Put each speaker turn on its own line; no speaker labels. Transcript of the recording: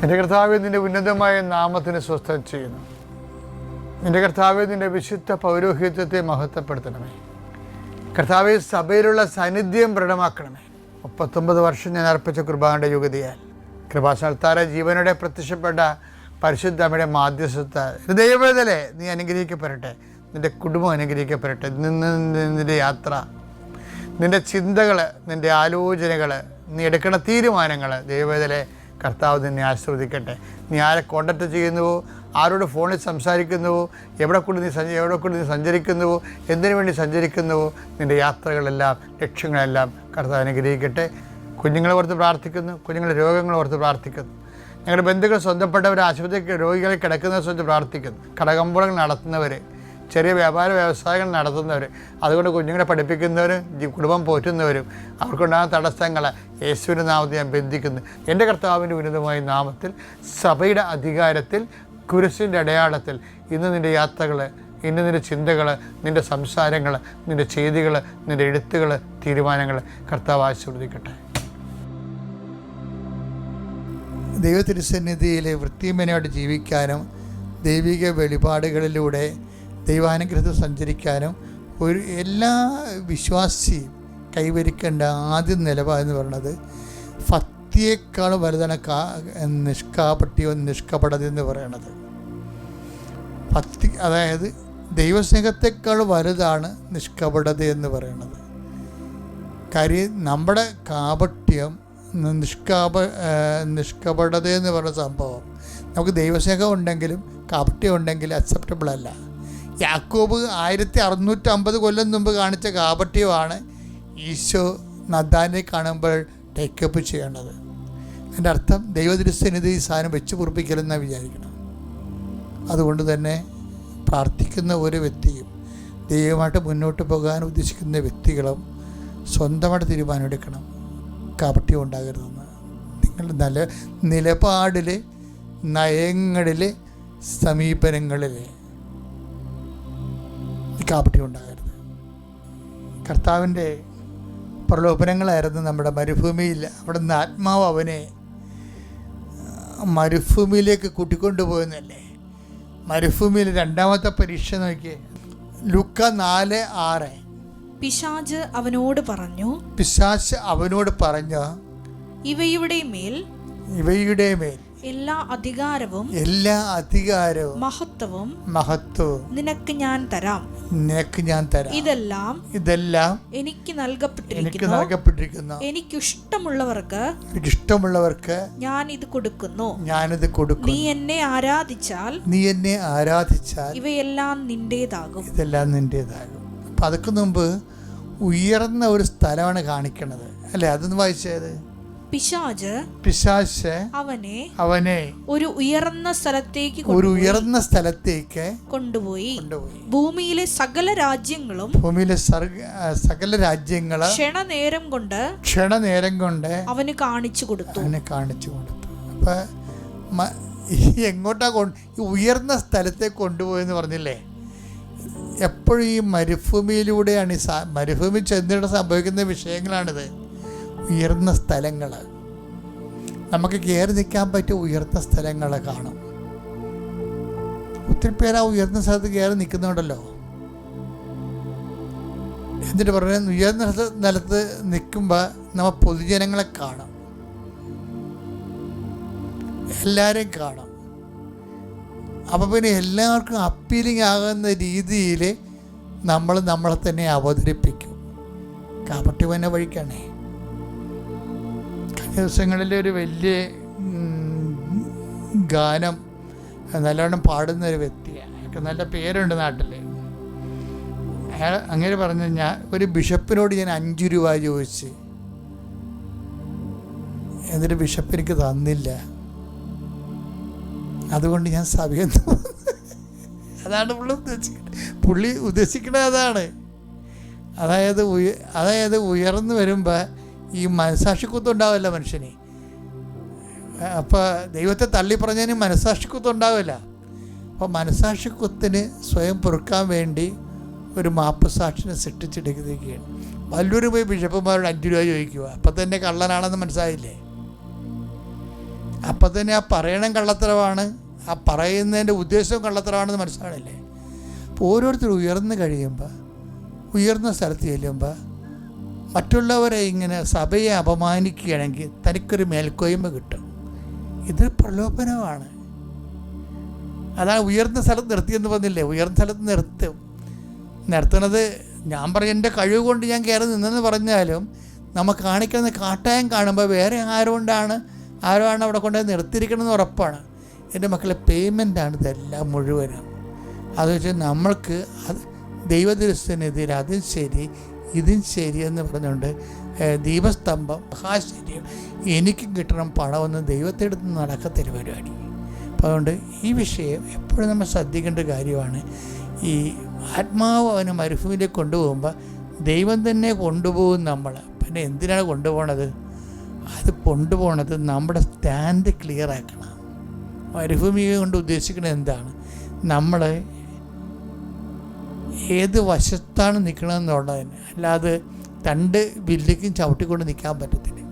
എൻ്റെ കർത്താവേ, നിൻ്റെ ഉന്നതമായ നാമത്തിന് സ്വസ്ഥം ചെയ്യുന്നു. നിൻ്റെ കർത്താവേ, നിൻ്റെ വിശുദ്ധ പൗരോഹിത്യത്തെ മഹത്വപ്പെടുത്തണമേ. കർത്താവേ, സഭയിലുള്ള സാന്നിധ്യം ദൃഢമാക്കണമേ. 39 വർഷം ഞാൻ അർപ്പിച്ച കൃപാന്റെ യുഗതിയാൽ കൃപാസനത്താര ജീവനോടെ പ്രത്യക്ഷപ്പെട്ട പരിശുദ്ധ അമ്മയുടെ മാധ്യസ്ഥ ദൈവവേദലെ നീ അനുഗ്രഹിക്കപ്പെടട്ടെ. നിൻ്റെ കുടുംബം അനുഗ്രഹിക്കപ്പെടട്ടെ. നിൻ്റെ യാത്ര, നിൻ്റെ ചിന്തകൾ, നിൻ്റെ ആലോചനകൾ, നീ എടുക്കുന്ന തീരുമാനങ്ങൾ ദൈവവേദലെ കർത്താവ് നിന്നെ ആശീർവദിക്കട്ടെ. നീ ആരെ കോൺടാക്ട് ചെയ്യുന്നുവോ, ആരോട് ഫോണിൽ സംസാരിക്കുന്നുവോ, എവിടെ കൊണ്ട് നീ സഞ്ചരിക്കുന്നുവോ, എന്തിനു വേണ്ടി സഞ്ചരിക്കുന്നുവോ, നിൻ്റെ യാത്രകളെല്ലാം ലക്ഷ്യങ്ങളെല്ലാം കർത്താവ് അനുഗ്രഹിക്കട്ടെ. കുഞ്ഞുങ്ങളെ ഓർത്ത് പ്രാർത്ഥിക്കുന്നു, കുഞ്ഞുങ്ങളുടെ രോഗങ്ങളെ ഓർത്ത് പ്രാർത്ഥിക്കുന്നു. ഞങ്ങളുടെ ബന്ധുക്കൾ സ്വന്തപ്പെട്ടവർ ആശുപത്രിക്ക് രോഗികളെ കിടക്കുന്നവരെ സ്വന്തം പ്രാർത്ഥിക്കുന്നു. കടകമ്പോളങ്ങൾ നടത്തുന്നവർ, ചെറിയ വ്യാപാര വ്യവസായങ്ങൾ നടത്തുന്നവർ, അതുകൊണ്ട് കുഞ്ഞുങ്ങളെ പഠിപ്പിക്കുന്നവരും കുടുംബം പോറ്റുന്നവരും അവർക്കുണ്ടാകുന്ന തടസ്സങ്ങൾ യേശുവിൻ്റെ നാമത്തിൽ ഞാൻ ബന്ധിക്കുന്നു. എൻ്റെ കർത്താവിൻ്റെ ഉന്നതമായ നാമത്തിൽ സഭയുടെ അധികാരത്തിൽ കുരിശിൻ്റെ അടയാളത്തിൽ ഇന്ന് നിൻ്റെ യാത്രകൾ, ഇന്ന് നിൻ്റെ ചിന്തകൾ, നിൻ്റെ സംസാരങ്ങൾ, നിൻ്റെ ചെയ്തികൾ, നിൻ്റെ എഴുത്തുകൾ, തീരുമാനങ്ങൾ കർത്താവ് ആശീർവദിക്കട്ടെ. ദൈവത്തിരുസന്നിധിയിൽ വൃത്തിമേനയോടെ ജീവിക്കാനും ദൈവിക വെളിപാടുകളിലൂടെ ദൈവാനുഗ്രഹത്തിൽ സഞ്ചരിക്കാനും എല്ലാ വിശ്വാസിയും കൈവരിക്കേണ്ട ആദ്യ നിലപാടെന്ന് പറയുന്നത് ഭക്തിയേക്കാൾ വലുതാണ് നിഷ്കപടത എന്ന് പറയുന്നത്. ഭക്തി, അതായത് ദൈവസ്നേഹത്തെക്കാൾ വലുതാണ് നിഷ്കപടത എന്ന് പറയുന്നത്. കാര്യം നമ്മുടെ കാപട്യം, നിഷ്കപടത എന്ന് പറയുന്ന സംഭവം നമുക്ക് ദൈവസ്നേഹം ഉണ്ടെങ്കിലും കാപട്യം ഉണ്ടെങ്കിലും അക്സെപ്റ്റബിൾ അല്ല. യാക്കോബ് 1650 കൊല്ലം മുമ്പ് കാണിച്ച കാപട്യമാണ് ഈശോ നദാനെ കാണുമ്പോൾ ടേക്കപ്പ് ചെയ്യേണ്ടത്. എൻ്റെ അർത്ഥം ദൈവദൃശ്യനിധി ഈ സാധനം വെച്ച് പൊറുപ്പിക്കലെന്നാണ് വിചാരിക്കണം. അതുകൊണ്ട് തന്നെ പ്രാർത്ഥിക്കുന്ന ഒരു വ്യക്തിയും ദൈവമായിട്ട് മുന്നോട്ട് പോകാൻ ഉദ്ദേശിക്കുന്ന വ്യക്തികളും സ്വന്തമായിട്ട് തീരുമാനമെടുക്കണം. കാപട്യം ഉണ്ടാകരുതെന്ന്. നിങ്ങളുടെ നല്ല നിലപാടിൽ, നയങ്ങളിൽ, സമീപനങ്ങളിൽ കാപട്യം ഉണ്ടാകരുത്. കർത്താവിൻ്റെ പ്രലോഭനങ്ങളായിരുന്നു നമ്മുടെ മരുഭൂമിയിൽ. അവിടെ നിന്ന് ആത്മാവ് അവനെ മരുഭൂമിയിലേക്ക് കൂട്ടിക്കൊണ്ടുപോയെന്നല്ലേ. മരുഭൂമിയിൽ രണ്ടാമത്തെ പരീക്ഷ നോക്കിയേ, ലൂക്ക 4:6.
പിശാച് അവനോട് പറഞ്ഞു, ഇവയുടെ മേൽ എല്ലാ അധികാരവും മഹത്വവും നിനക്ക് ഞാൻ തരാം. ഇതെല്ലാം എനിക്ക് നൽകപ്പെട്ടിരിക്കുന്നു. എനിക്കിഷ്ടമുള്ളവർക്ക് ഞാൻ ഇത് കൊടുക്കുന്നു. നീ എന്നെ ആരാധിച്ചാൽ ഇവയെല്ലാം നിന്റേതാകും.
അപ്പം അതൊക്കെ മുമ്പ് ഉയർന്ന ഒരു സ്ഥലമാണ് കാണിക്കണത് അല്ലേ? അതൊന്ന് വായിച്ചത്.
പിശാച് അവനെ ഒരു ഉയർന്ന സ്ഥലത്തേക്ക് കൊണ്ടുപോയി ഭൂമിയിലെ സകല രാജ്യങ്ങളും ക്ഷണനേരം കൊണ്ട് അവന് കാണിച്ചു കൊടുത്തു.
അപ്പൊ എങ്ങോട്ടാ ഉയർന്ന സ്ഥലത്തേക്ക് കൊണ്ടുപോയെന്ന് പറഞ്ഞില്ലേ? എപ്പോഴും ഈ മരുഭൂമിയിലൂടെയാണ് മരുഭൂമി ചെന്നിട്ട് സംഭവിക്കുന്ന വിഷയങ്ങളാണിത്. ഉയർന്ന സ്ഥലങ്ങൾ, നമുക്ക് കയറി നിൽക്കാൻ പറ്റിയ ഉയർന്ന സ്ഥലങ്ങൾ കാണും. ഒത്തിരി പേര് ആ ഉയർന്ന സ്ഥലത്ത് കയറി നിൽക്കുന്നുണ്ടല്ലോ. എന്നിട്ട് പറയുന്നത് ഉയർന്ന സ്ഥലത്ത് നിൽക്കുമ്പോൾ നമ്മൾ പൊതുജനങ്ങളെ കാണും, എല്ലാവരെയും കാണും. അപ്പോൾ പിന്നെ എല്ലാവർക്കും അപ്പീലിംഗ് ആകുന്ന രീതിയിൽ നമ്മളെ തന്നെ അവതരിപ്പിക്കും. കാപട്യം തന്നെ വഴിക്കാണേ. ദിവസങ്ങളിലൊരു വലിയ ഗാനം നല്ലോണം പാടുന്നൊരു വ്യക്തിയാണ്. അയാൾക്ക് നല്ല പേരുണ്ട് നാട്ടിൽ. അയാൾ അങ്ങനെ പറഞ്ഞു, ഞാൻ ഒരു ബിഷപ്പിനോട് ഞാൻ 5 രൂപ ചോദിച്ച്, എന്നിട്ട് ബിഷപ്പ് എനിക്ക് തന്നില്ല. അതുകൊണ്ട് ഞാൻ സഭയിൽ അതാണ് പുള്ളി ഉദ്ദേശിക്കുന്നത്. അതായത് ഉയർന്നു വരുമ്പോൾ ഈ മനസാക്ഷിക്കുത്തുണ്ടാവില്ല മനുഷ്യന്. അപ്പോൾ ദൈവത്തെ തള്ളി പറഞ്ഞതിന് മനസാക്ഷിക്കുത്തുണ്ടാവില്ല. അപ്പോൾ മനസാക്ഷിക്കുത്തിന് സ്വയം പൊറുക്കാൻ വേണ്ടി ഒരു മാപ്പ് സാക്ഷിനെ സൃഷ്ടിച്ചെടുക്കുകയാണ്. വല്ലൂര് പോയി ബിഷപ്പുമാരോട് 5 രൂപ ചോദിക്കുക. അപ്പം തന്നെ കള്ളനാണെന്ന് മനസ്സിലായില്ലേ?
അപ്പം തന്നെ ആ പറയണം കള്ളത്തരമാണ്, ആ പറയുന്നതിൻ്റെ ഉദ്ദേശവും കള്ളത്തരമാണെന്ന് മനസ്സിലാണില്ലേ? അപ്പോൾ ഓരോരുത്തർ ഉയർന്നു കഴിയുമ്പോൾ, ഉയർന്ന സ്ഥലത്ത് ചെല്ലുമ്പോൾ മറ്റുള്ളവരെ ഇങ്ങനെ സഭയെ അപമാനിക്കുകയാണെങ്കിൽ തനിക്കൊരു മേൽക്കോയ്മ കിട്ടും. ഇതൊരു പ്രലോഭനമാണ്. അതാണ് ഉയർന്ന സ്ഥലത്ത് നിർത്തിയെന്ന് പറഞ്ഞില്ലേ? ഉയർന്ന സ്ഥലത്ത് നിർത്തുന്നത് ഞാൻ പറയും എൻ്റെ കഴിവ് കൊണ്ട് ഞാൻ കയറി നിന്നെന്ന് പറഞ്ഞാലും നമുക്ക് കാണിക്കുന്ന കാട്ടായം കാണുമ്പോൾ വേറെ ആരോണ്ടാണ് അവിടെ കൊണ്ട് നിർത്തിയിരിക്കണമെന്ന് ഉറപ്പാണ്. എൻ്റെ മക്കളെ പേയ്മെൻ്റാണ് ഇതെല്ലാം മുഴുവനും. അത് വെച്ചാൽ നമ്മൾക്ക് അത് ദൈവദൃശ്യത്തിനെതിരെ അതും ശരി ഇതും ശരിയെന്ന് പറഞ്ഞുകൊണ്ട് ദീപസ്തംഭം മഹാശരിയും എനിക്കും കിട്ടണം പണമെന്ന് ദൈവത്തെടുത്ത് നടക്കത്തൊരു പരിപാടി. അപ്പോൾ അതുകൊണ്ട് ഈ വിഷയം എപ്പോഴും നമ്മൾ ശ്രദ്ധിക്കേണ്ട കാര്യമാണ്. ഈ ആത്മാവ് അവനെ മരുഭൂമിയിലേക്ക് കൊണ്ടുപോകുമ്പോൾ ദൈവം തന്നെ കൊണ്ടുപോകും നമ്മൾ. പിന്നെ എന്തിനാണ് കൊണ്ടുപോകണത്? അത് കൊണ്ടുപോകണത് നമ്മുടെ സ്റ്റാൻഡ് ക്ലിയർ ആക്കണം. മരുഭൂമി കൊണ്ട് ഉദ്ദേശിക്കുന്നത് എന്താണ്? നമ്മൾ ഏത് വശത്താണ് നിൽക്കണമെന്നുള്ളതിന്. അല്ലാതെ രണ്ട് വില്ലിക്കും ചവിട്ടിക്കൊണ്ട് നിൽക്കാൻ പറ്റത്തില്ല.